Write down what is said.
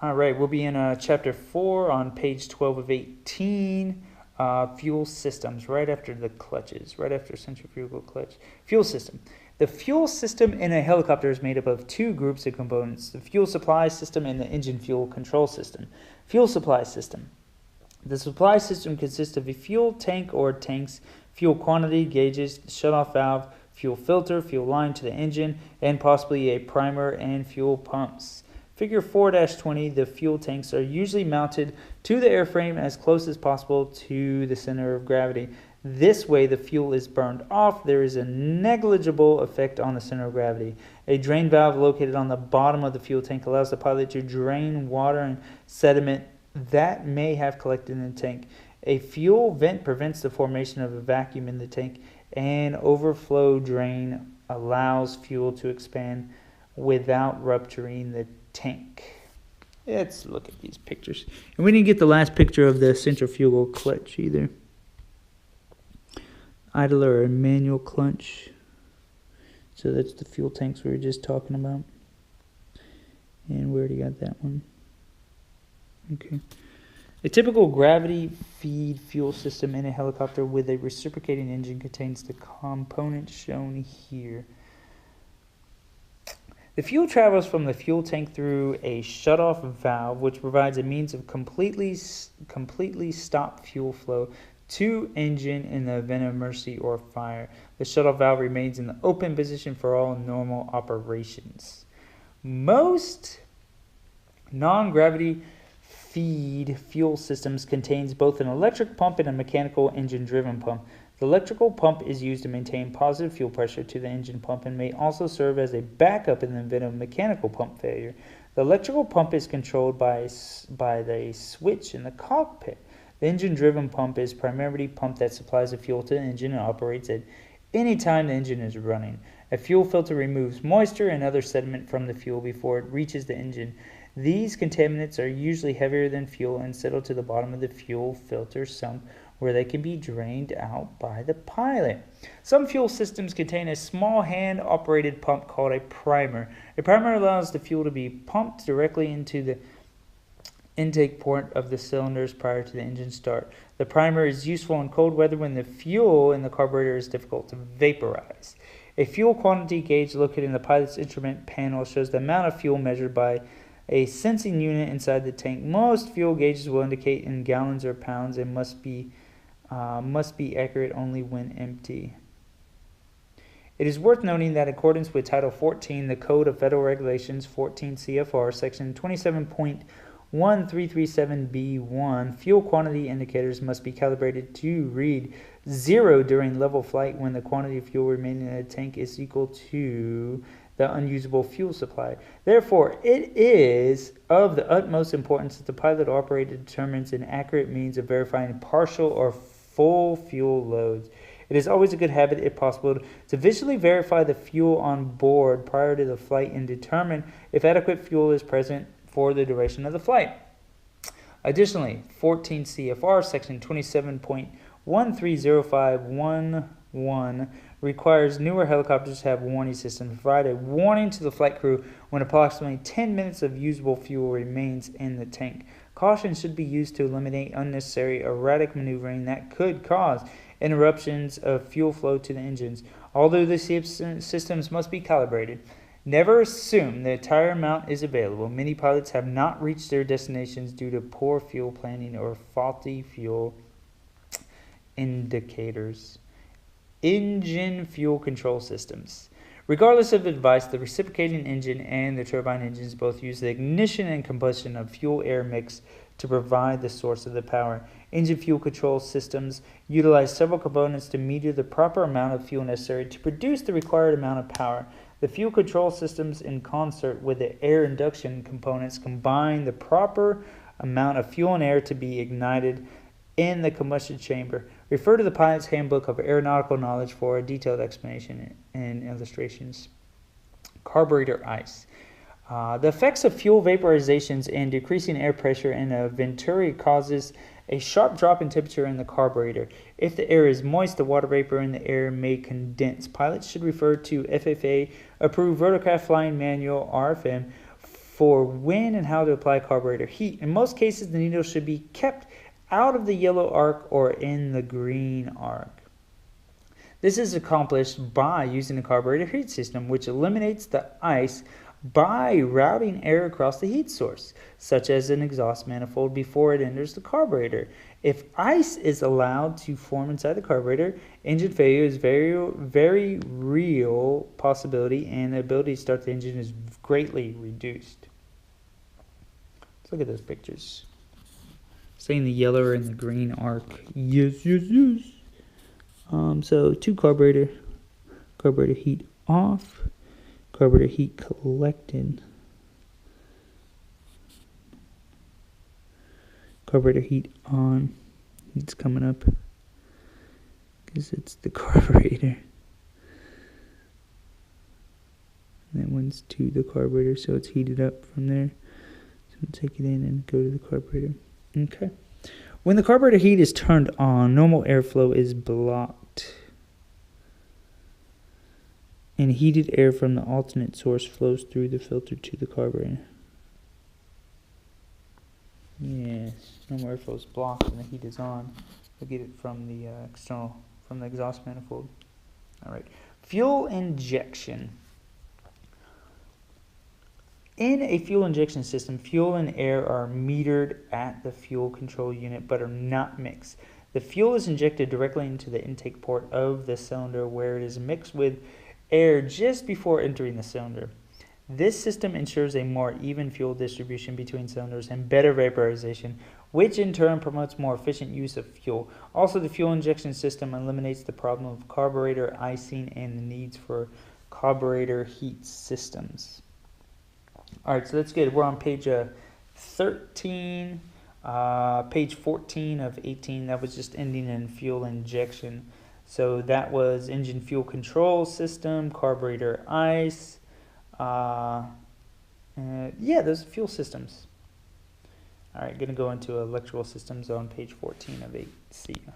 All right, we'll be in chapter 4 on page 12 of 18. Fuel systems, right after the clutches, right after centrifugal clutch. Fuel system. The fuel system in a helicopter is made up of two groups of components: the fuel supply system and the engine fuel control system. Fuel supply system. The supply system consists of a fuel tank or tanks, fuel quantity gauges, shutoff valve, fuel filter, fuel line to the engine, and possibly a primer and fuel pumps. Figure 4-20, the fuel tanks are usually mounted to the airframe as close as possible to the center of gravity. This way, the fuel is burned off. There is a negligible effect on the center of gravity. A drain valve located on the bottom of the fuel tank allows the pilot to drain water and sediment that may have collected in the tank. A fuel vent prevents the formation of a vacuum in the tank. An overflow drain allows fuel to expand without rupturing the tank. Let's look at these pictures. And we didn't get the last picture of the centrifugal clutch either. Idler or manual clutch. So that's the fuel tanks we were just talking about. And we already got that one. Okay. A typical gravity feed fuel system in a helicopter with a reciprocating engine contains the components shown here. The fuel travels from the fuel tank through a shutoff valve, which provides a means of completely stop fuel flow to engine in the event of emergency or fire. The shutoff valve remains in the open position for all normal operations. Most non-gravity feed fuel systems contains both an electric pump and a mechanical engine-driven pump. The electrical pump is used to maintain positive fuel pressure to the engine pump and may also serve as a backup in the event of mechanical pump failure. The electrical pump is controlled by the switch in the cockpit. The engine-driven pump is primarily pump that supplies the fuel to the engine and operates at any time the engine is running. A fuel filter removes moisture and other sediment from the fuel before it reaches the engine. These contaminants are usually heavier than fuel and settle to the bottom of the fuel filter sump, where they can be drained out by the pilot. Some fuel systems contain a small hand-operated pump called a primer. A primer allows the fuel to be pumped directly into the intake port of the cylinders prior to the engine start. The primer is useful in cold weather when the fuel in the carburetor is difficult to vaporize. A fuel quantity gauge located in the pilot's instrument panel shows the amount of fuel measured by a sensing unit inside the tank. Most fuel gauges will indicate in gallons or pounds and must be accurate only when empty. It is worth noting that in accordance with Title 14, the Code of Federal Regulations, 14 CFR, Section 27.1337B1, fuel quantity indicators must be calibrated to read 0 during level flight when the quantity of fuel remaining in the tank is equal to the unusable fuel supply. Therefore, it is of the utmost importance that the pilot or operator determines an accurate means of verifying partial or full fuel loads. It is always a good habit, if possible, to visually verify the fuel on board prior to the flight and determine if adequate fuel is present for the duration of the flight. Additionally, 14 CFR Section 27.130511 requires newer helicopters to have warning systems to provide a warning to the flight crew when approximately 10 minutes of usable fuel remains in the tank. Caution should be used to eliminate unnecessary erratic maneuvering that could cause interruptions of fuel flow to the engines. Although the systems must be calibrated, never assume the entire amount is available. Many pilots have not reached their destinations due to poor fuel planning or faulty fuel indicators. Engine fuel control systems. Regardless of advice, the reciprocating engine and the turbine engines both use the ignition and combustion of fuel-air mix to provide the source of the power. Engine fuel control systems utilize several components to meter the proper amount of fuel necessary to produce the required amount of power. The fuel control systems, in concert with the air induction components, combine the proper amount of fuel and air to be ignited in the combustion chamber. Refer to the Pilot's Handbook of Aeronautical Knowledge for a detailed explanation and illustrations. Carburetor ice. The effects of fuel vaporizations and decreasing air pressure in a venturi causes a sharp drop in temperature in the carburetor. If the air is moist, the water vapor in the air may condense. Pilots should refer to FAA approved rotorcraft flying manual RFM for when and how to apply carburetor heat. In most cases, the needle should be kept out of the yellow arc or in the green arc. This is accomplished by using the carburetor heat system, which eliminates the ice by routing air across the heat source, such as an exhaust manifold, before it enters the carburetor. If ice is allowed to form inside the carburetor, engine failure is very real possibility, and the ability to start the engine is greatly reduced. Let's look at those pictures. Saying the yellow and the green arc. Yes. So carburetor heat off, carburetor heat collected, carburetor heat on. Heat's coming up because it's the carburetor. And that one's to the carburetor, so it's heated up from there. So we'll take it in and go to the carburetor. Okay. When the carburetor heat is turned on, normal airflow is blocked, and heated air from the alternate source flows through the filter to the carburetor. Yes, normal airflow is blocked and the heat is on. We'll get it from the from the exhaust manifold. All right, fuel injection. In a fuel injection system, fuel and air are metered at the fuel control unit but are not mixed. The fuel is injected directly into the intake port of the cylinder, where it is mixed with air just before entering the cylinder. This system ensures a more even fuel distribution between cylinders and better vaporization, which in turn promotes more efficient use of fuel. Also, the fuel injection system eliminates the problem of carburetor icing and the needs for carburetor heat systems. All right, so that's good. We're on page 13, page 14 of 18. That was just ending in fuel injection. So that was engine fuel control system, carburetor ice. Yeah, those fuel systems. All right, going to go into electrical systems on page 14 of 8. See ya.